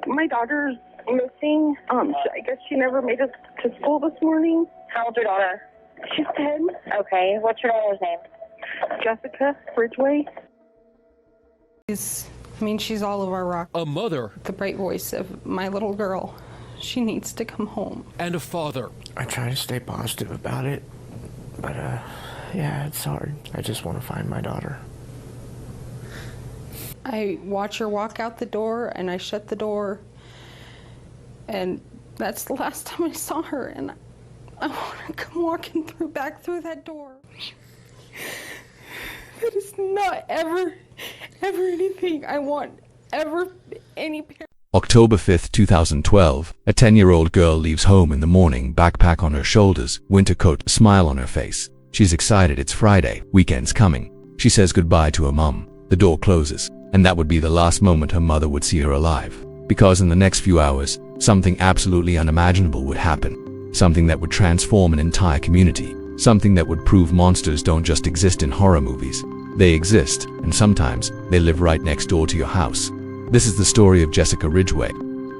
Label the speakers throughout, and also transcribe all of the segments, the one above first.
Speaker 1: My daughter's missing. I guess she never made it to school this morning.
Speaker 2: How old's your daughter?
Speaker 1: She's 10.
Speaker 2: Okay. What's your daughter's name?
Speaker 1: Jessica Ridgeway.
Speaker 3: She's all of our rock.
Speaker 4: A mother.
Speaker 3: The bright voice of my little girl. She needs to come home.
Speaker 4: And a father.
Speaker 5: I try to stay positive about it, but yeah, it's hard. I just want to find my daughter.
Speaker 3: I watch her walk out the door, and I shut the door, and that's the last time I saw her, and I want to come walking back through that door. That is not ever anything I want, any parent.
Speaker 6: October 5th, 2012, a 10-year-old girl leaves home in the morning, backpack on her shoulders, winter coat, smile on her face. She's excited, it's Friday, weekend's coming. She says goodbye to her mom. The door closes, and that would be the last moment her mother would see her alive. Because in the next few hours, something absolutely unimaginable would happen. Something that would transform an entire community. Something that would prove monsters don't just exist in horror movies. They exist, and sometimes they live right next door to your house. This is the story of Jessica Ridgeway.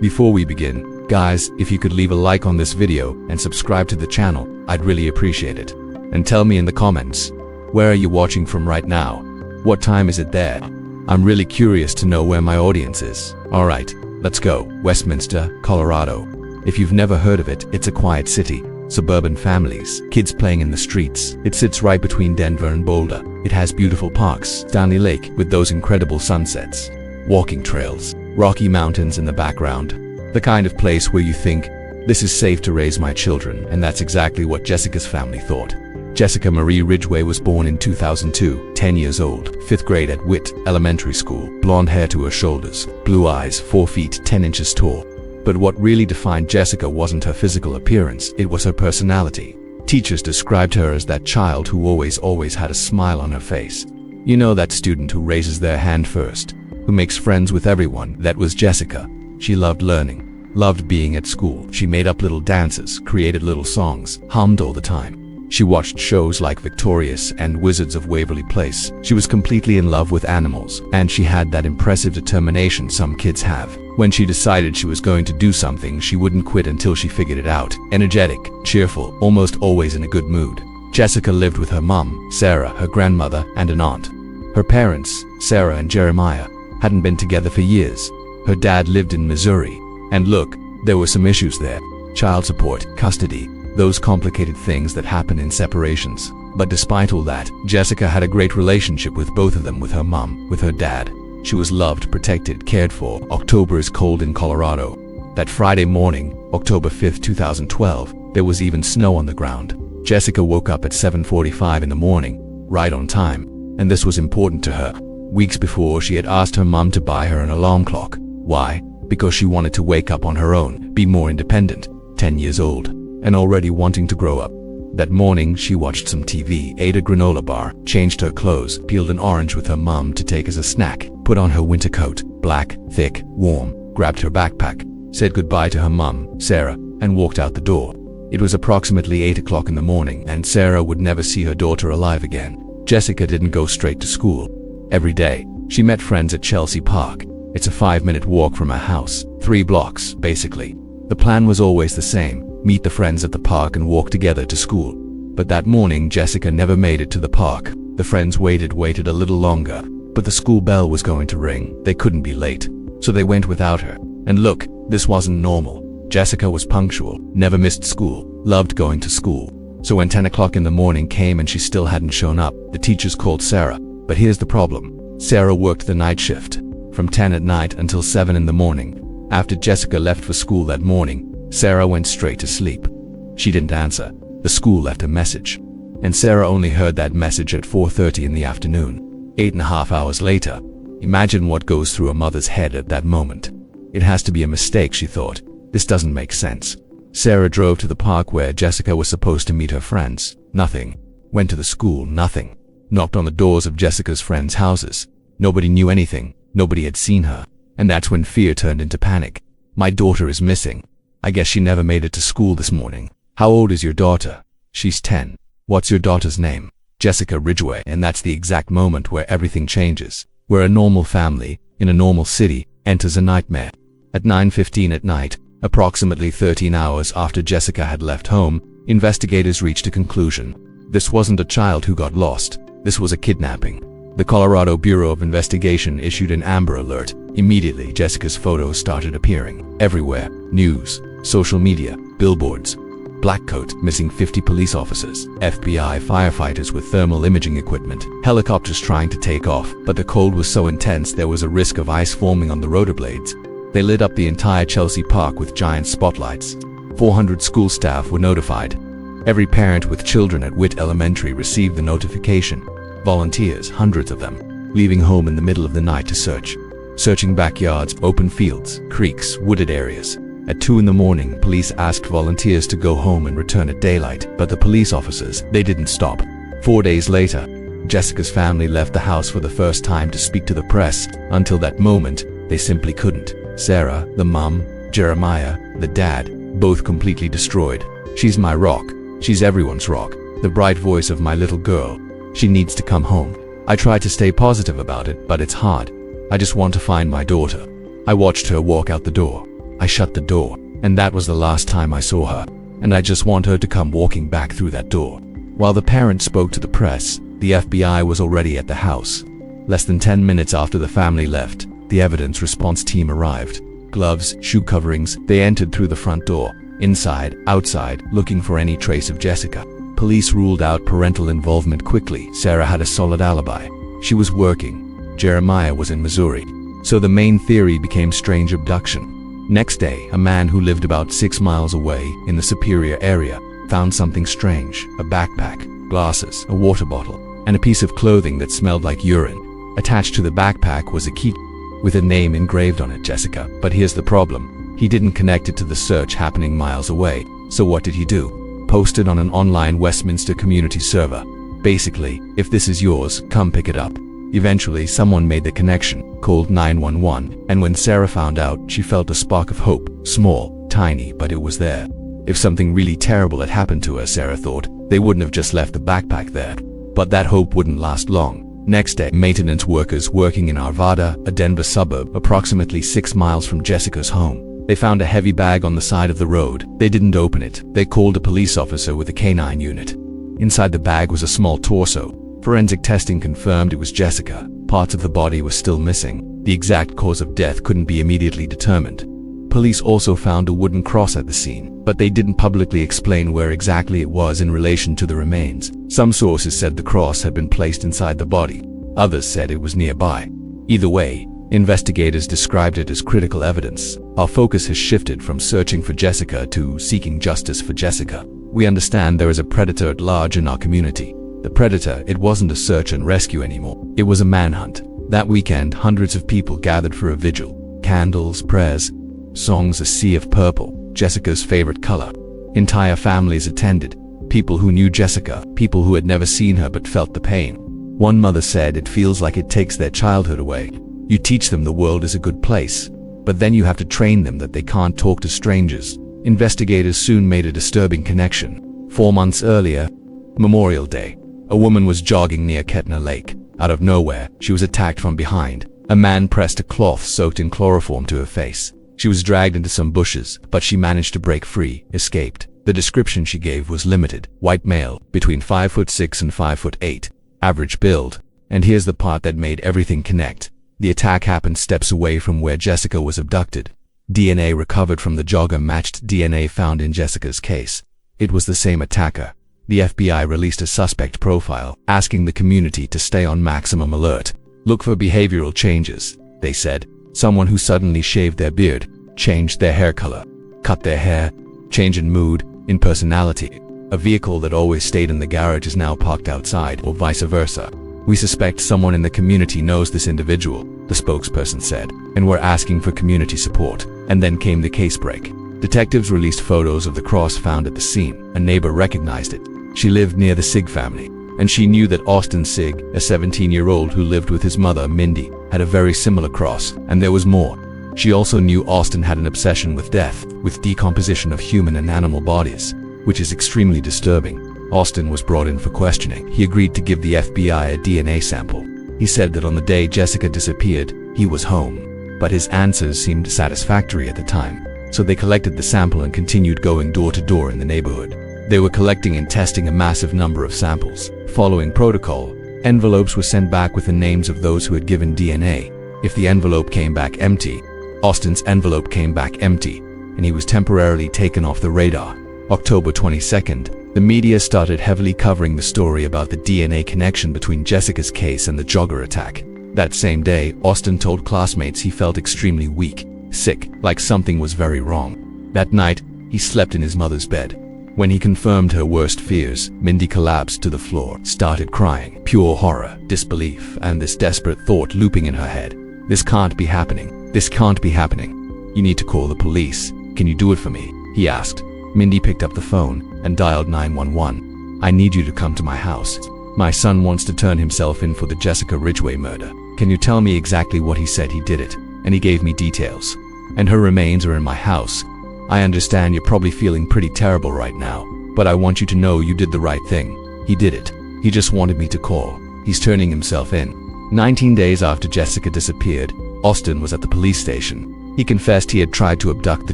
Speaker 6: Before we begin, guys, if you could leave a like on this video and subscribe to the channel, I'd really appreciate it. And tell me in the comments, where are you watching from right now? What time is it there? I'm really curious to know where my audience is. Alright, let's go. Westminster, Colorado. If you've never heard of it, it's a quiet city. Suburban families, kids playing in the streets. It sits right between Denver and Boulder. It has beautiful parks, Stanley Lake with those incredible sunsets, walking trails, rocky mountains in the background. The kind of place where you think, this is safe to raise my children, and that's exactly what Jessica's family thought. Jessica Marie Ridgeway was born in 2002, 10 years old, 5th grade at Witt Elementary School, blonde hair to her shoulders, blue eyes, 4 feet 10 inches tall. But what really defined Jessica wasn't her physical appearance, it was her personality. Teachers described her as that child who always had a smile on her face. You know, that student who raises their hand first, who makes friends with everyone. That was Jessica. She loved learning, loved being at school. She made up little dances, created little songs, hummed all the time. She watched shows like Victorious and Wizards of Waverly Place. She was completely in love with animals, and she had that impressive determination some kids have. When she decided she was going to do something, she wouldn't quit until she figured it out. Energetic, cheerful, almost always in a good mood. Jessica lived with her mom, Sarah, her grandmother, and an aunt. Her parents, Sarah and Jeremiah, hadn't been together for years. Her dad lived in Missouri. And look, there were some issues there. Child support, custody, those complicated things that happen in separations. But despite all that, Jessica had a great relationship with both of them, with her mom, with her dad. She was loved, protected, cared for. October is cold in Colorado. That Friday morning, October 5th, 2012, there was even snow on the ground. Jessica woke up at 7:45 in the morning, right on time, and this was important to her. Weeks before, she had asked her mom to buy her an alarm clock. Why? Because she wanted to wake up on her own, be more independent. 10 years old, and already wanting to grow up. That morning, she watched some TV, ate a granola bar, changed her clothes, peeled an orange with her mom to take as a snack, put on her winter coat, black, thick, warm, grabbed her backpack, said goodbye to her mom, Sarah, and walked out the door. It was approximately 8 o'clock in the morning, and Sarah would never see her daughter alive again. Jessica didn't go straight to school. Every day, she met friends at Chelsea Park. It's a 5-minute walk from her house, 3 blocks, basically. The plan was always the same. Meet the friends at the park and walk together to school. But that morning, Jessica never made it to the park. The friends waited a little longer, but the school bell was going to ring. They couldn't be late, so they went without her. And look, this wasn't normal. Jessica was punctual, never missed school, loved going to school. So when 10 o'clock in the morning came and she still hadn't shown up, the teachers called Sarah. But here's the problem. Sarah worked the night shift, from 10 at night until 7 in the morning. After Jessica left for school that morning, Sarah went straight to sleep. She didn't answer. The school left a message, and Sarah only heard that message at 4:30 in the afternoon. 8.5 hours later. Imagine what goes through a mother's head at that moment. It has to be a mistake, she thought. This doesn't make sense. Sarah drove to the park where Jessica was supposed to meet her friends. Nothing. Went to the school. Nothing. Knocked on the doors of Jessica's friends' houses. Nobody knew anything. Nobody had seen her. And that's when fear turned into panic. My daughter is missing. I guess she never made it to school this morning. How old is your daughter? She's 10. What's your daughter's name? Jessica Ridgeway. And that's the exact moment where everything changes. Where a normal family, in a normal city, enters a nightmare. At 9:15 at night, approximately 13 hours after Jessica had left home, investigators reached a conclusion. This wasn't a child who got lost. This was a kidnapping. The Colorado Bureau of Investigation issued an Amber Alert. Immediately, Jessica's photos started appearing everywhere. News, social media, billboards. Black coat, missing 50 police officers, FBI firefighters with thermal imaging equipment, helicopters trying to take off, but the cold was so intense there was a risk of ice forming on the rotor blades. They lit up the entire Chelsea Park with giant spotlights. 400 school staff were notified. Every parent with children at Witt Elementary received the notification. Volunteers, hundreds of them, leaving home in the middle of the night to search. Searching backyards, open fields, creeks, wooded areas. At 2 in the morning, police asked volunteers to go home and return at daylight, but the police officers, they didn't stop. 4 days later, Jessica's family left the house for the first time to speak to the press. Until that moment, they simply couldn't. Sarah, the mum, Jeremiah, the dad, both completely destroyed. She's my rock. She's everyone's rock. The bright voice of my little girl. She needs to come home. I try to stay positive about it, but it's hard. I just want to find my daughter. I watched her walk out the door. I shut the door, and that was the last time I saw her. And I just want her to come walking back through that door. While the parents spoke to the press, the FBI was already at the house. Less than 10 minutes after the family left, the evidence response team arrived. Gloves, shoe coverings, they entered through the front door. Inside, outside, looking for any trace of Jessica. Police ruled out parental involvement quickly. Sarah had a solid alibi. She was working. Jeremiah was in Missouri. So the main theory became strange abduction. Next day, a man who lived about 6 miles away in the Superior area found something strange. A backpack, glasses, a water bottle, and a piece of clothing that smelled like urine. Attached to the backpack was a key with a name engraved on it, Jessica. But here's the problem. He didn't connect it to the search happening miles away. So what did he do? Posted on an online Westminster community server. Basically, if this is yours, come pick it up. Eventually, someone made the connection, called 911, and when Sarah found out, she felt a spark of hope. Small, tiny, but it was there. If something really terrible had happened to her, Sarah thought, they wouldn't have just left the backpack there. But that hope wouldn't last long. Next day, maintenance workers working in Arvada, a Denver suburb, approximately 6 miles from Jessica's home. They found a heavy bag on the side of the road. They didn't open it. They called a police officer with a canine unit. Inside the bag was a small torso. Forensic testing confirmed it was Jessica. Parts of the body were still missing. The exact cause of death couldn't be immediately determined. Police also found a wooden cross at the scene, but they didn't publicly explain where exactly it was in relation to the remains. Some sources said the cross had been placed inside the body. Others said it was nearby. Either way, investigators described it as critical evidence. Our focus has shifted from searching for Jessica to seeking justice for Jessica. We understand there is a predator at large in our community. The predator, it wasn't a search and rescue anymore. It was a manhunt. That weekend, hundreds of people gathered for a vigil. Candles, prayers, songs, a sea of purple, Jessica's favorite color. Entire families attended. People who knew Jessica, people who had never seen her but felt the pain. One mother said it feels like it takes their childhood away. You teach them the world is a good place, but then you have to train them that they can't talk to strangers. Investigators soon made a disturbing connection. 4 months earlier, Memorial Day, a woman was jogging near Ketna Lake. Out of nowhere, she was attacked from behind. A man pressed a cloth soaked in chloroform to her face. She was dragged into some bushes, but she managed to break free, escaped. The description she gave was limited. White male, between 5'6" and 5'8", average build. And here's the part that made everything connect. The attack happened steps away from where Jessica was abducted. DNA recovered from the jogger matched DNA found in Jessica's case. It was the same attacker. The FBI released a suspect profile, asking the community to stay on maximum alert. Look for behavioral changes, they said. Someone who suddenly shaved their beard, changed their hair color, cut their hair, change in mood, in personality. A vehicle that always stayed in the garage is now parked outside, or vice versa. We suspect someone in the community knows this individual, the spokesperson said, and we're asking for community support. And then came the case break. Detectives released photos of the cross found at the scene. A neighbor recognized it. She lived near the Sig family, and she knew that Austin Sig, a 17-year-old who lived with his mother, Mindy, had a very similar cross, and there was more. She also knew Austin had an obsession with death, with decomposition of human and animal bodies, which is extremely disturbing. Austin was brought in for questioning. He agreed to give the FBI a DNA sample. He said that on the day Jessica disappeared, he was home. but his answers seemed satisfactory at the time. So they collected the sample and continued going door to door in the neighborhood. They were collecting and testing a massive number of samples. Following protocol, envelopes were sent back with the names of those who had given DNA. If the envelope came back empty, Austin's envelope came back empty, and he was temporarily taken off the radar. October 22nd, the media started heavily covering the story about the DNA connection between Jessica's case and the jogger attack. That same day, Austin told classmates he felt extremely weak, sick, like something was very wrong. That night, he slept in his mother's bed. When he confirmed her worst fears, Mindy collapsed to the floor, started crying. Pure horror, disbelief, and this desperate thought looping in her head. This can't be happening. This can't be happening. You need to call the police. Can you do it for me? He asked. Mindy picked up the phone and dialed 911. I need you to come to my house. My son wants to turn himself in for the Jessica Ridgeway murder. Can you tell me exactly what he said he did it? And he gave me details. And her remains are in my house. I understand you're probably feeling pretty terrible right now, but I want you to know you did the right thing. He did it. He just wanted me to call. He's turning himself in. 19 days after Jessica disappeared, Austin was at the police station. He confessed he had tried to abduct the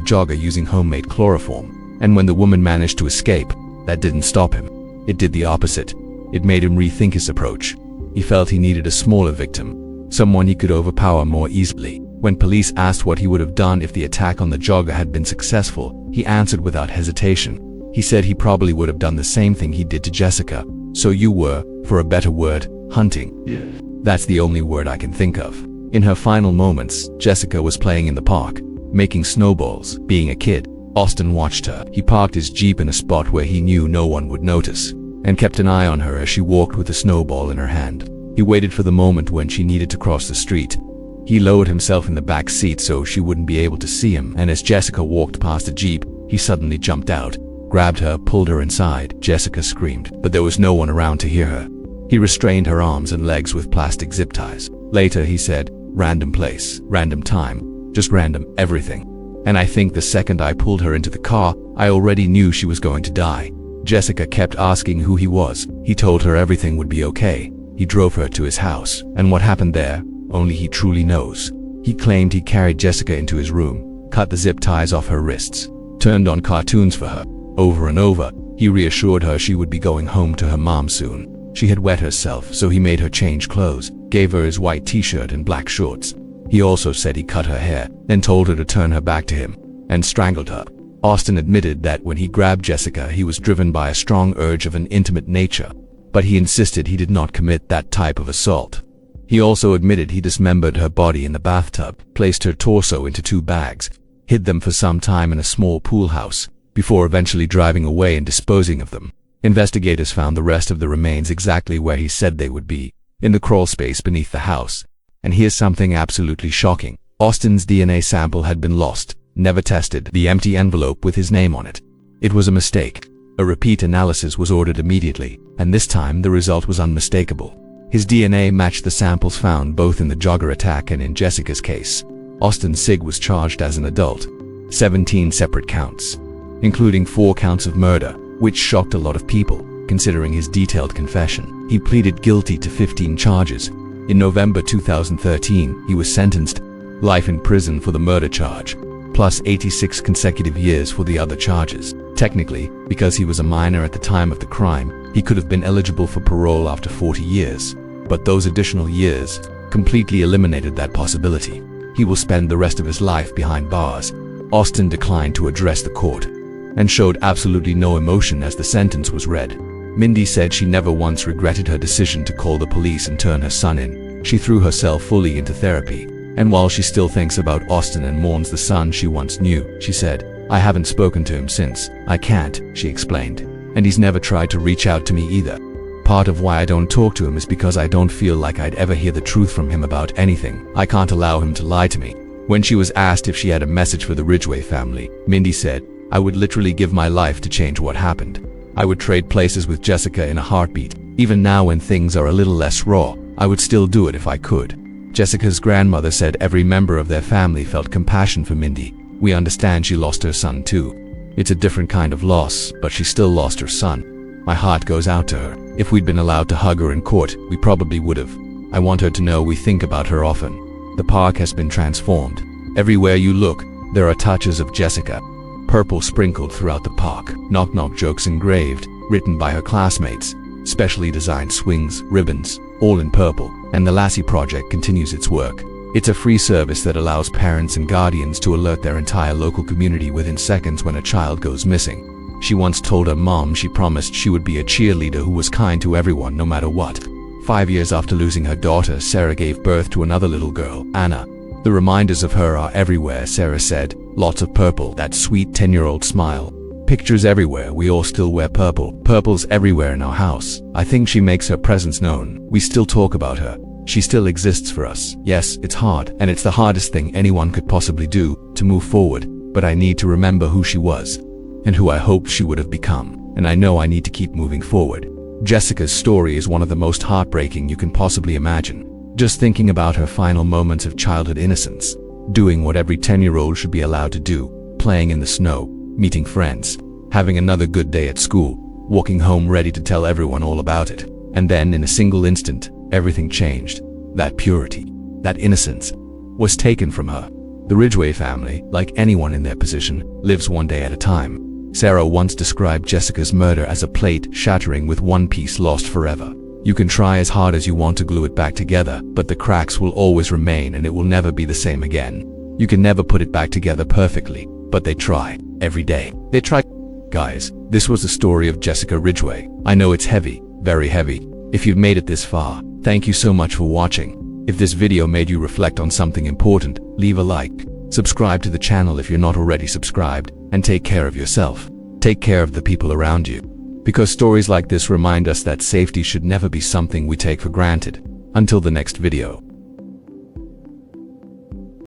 Speaker 6: jogger using homemade chloroform, and when the woman managed to escape, that didn't stop him. It did the opposite. It made him rethink his approach. He felt he needed a smaller victim, someone he could overpower more easily. When police asked what he would have done if the attack on the jogger had been successful, he answered without hesitation. He said he probably would have done the same thing he did to Jessica. So you were, for a better word, hunting.
Speaker 4: Yes.
Speaker 6: That's the only word I can think of. In her final moments, Jessica was playing in the park, making snowballs. Being a kid, Austin watched her. He parked his Jeep in a spot where he knew no one would notice, and kept an eye on her as she walked with a snowball in her hand. He waited for the moment when she needed to cross the street. He lowered himself in the back seat so she wouldn't be able to see him, and as Jessica walked past the Jeep, he suddenly jumped out, grabbed her, pulled her inside. Jessica screamed, but there was no one around to hear her. He restrained her arms and legs with plastic zip ties. Later, he said, random place, random time, just random everything. And I think the second I pulled her into the car, I already knew she was going to die. Jessica kept asking who he was. He told her everything would be okay. He drove her to his house, and what happened there, only he truly knows. He claimed he carried Jessica into his room, cut the zip ties off her wrists, turned on cartoons for her. Over and over, he reassured her she would be going home to her mom soon. She had wet herself, so he made her change clothes, gave her his white t-shirt and black shorts. He also said he cut her hair, then told her to turn her back to him, and strangled her. Austin admitted that when he grabbed Jessica, he was driven by a strong urge of an intimate nature, but he insisted he did not commit that type of assault. He also admitted he dismembered her body in the bathtub, placed her torso into 2 bags, hid them for some time in a small pool house, before eventually driving away and disposing of them. Investigators found the rest of the remains exactly where he said they would be, in the crawl space beneath the house. And here's something absolutely shocking. Austin's DNA sample had been lost, never tested. The empty envelope with his name on it. It was a mistake. A repeat analysis was ordered immediately, and this time the result was unmistakable. His DNA matched the samples found both in the jogger attack and in Jessica's case. Austin Sigg was charged as an adult. 17 separate counts, including 4 counts of murder, which shocked a lot of people, considering his detailed confession. He pleaded guilty to 15 charges. In November 2013, he was sentenced life in prison for the murder charge, plus 86 consecutive years for the other charges. Technically, because he was a minor at the time of the crime, he could have been eligible for parole after 40 years. But those additional years completely eliminated that possibility. He will spend the rest of his life behind bars. Austin declined to address the court and showed absolutely no emotion as the sentence was read. Mindy said she never once regretted her decision to call the police and turn her son in. She threw herself fully into therapy, and while she still thinks about Austin and mourns the son she once knew, she said, "I haven't spoken to him since. I can't," she explained. "And he's never tried to reach out to me either. Part of why I don't talk to him is because I don't feel like I'd ever hear the truth from him about anything. I can't allow him to lie to me." When she was asked if she had a message for the Ridgeway family, Mindy said, "I would literally give my life to change what happened. I would trade places with Jessica in a heartbeat. Even now when things are a little less raw, I would still do it if I could." Jessica's grandmother said every member of their family felt compassion for Mindy. "We understand she lost her son too. It's a different kind of loss, but she still lost her son. My heart goes out to her. If we'd been allowed to hug her in court, we probably would have. I want her to know we think about her often. The park has been transformed. Everywhere you look, there are touches of Jessica. Purple sprinkled throughout the park, knock-knock jokes engraved, written by her classmates, specially designed swings, ribbons, all in purple, and the Lassie Project continues its work. It's a free service that allows parents and guardians to alert their entire local community within seconds when a child goes missing. She once told her mom she promised she would be a cheerleader who was kind to everyone no matter what. 5 years after losing her daughter, Sarah gave birth to another little girl, Anna. The reminders of her are everywhere, Sarah said. Lots of purple, that sweet 10-year-old smile. Pictures everywhere, we all still wear purple. Purple's everywhere in our house. I think she makes her presence known. We still talk about her. She still exists for us. Yes, it's hard, and it's the hardest thing anyone could possibly do, to move forward, but I need to remember who she was, and who I hoped she would have become, and I know I need to keep moving forward. Jessica's story is one of the most heartbreaking you can possibly imagine. Just thinking about her final moments of childhood innocence, doing what every 10-year-old should be allowed to do, playing in the snow, meeting friends, having another good day at school, walking home ready to tell everyone all about it, and then in a single instant, everything changed. That purity, that innocence, was taken from her. The Ridgeway family, like anyone in their position, lives one day at a time. Sarah once described Jessica's murder as a plate shattering with one piece lost forever. You can try as hard as you want to glue it back together, but the cracks will always remain and it will never be the same again. You can never put it back together perfectly, but they try, every day. They try. Guys, this was the story of Jessica Ridgeway. I know it's heavy, very heavy. If you've made it this far, thank you so much for watching. If this video made you reflect on something important, leave a like. Subscribe to the channel if you're not already subscribed, and take care of yourself. Take care of the people around you. Because stories like this remind us that safety should never be something we take for granted. Until the next video.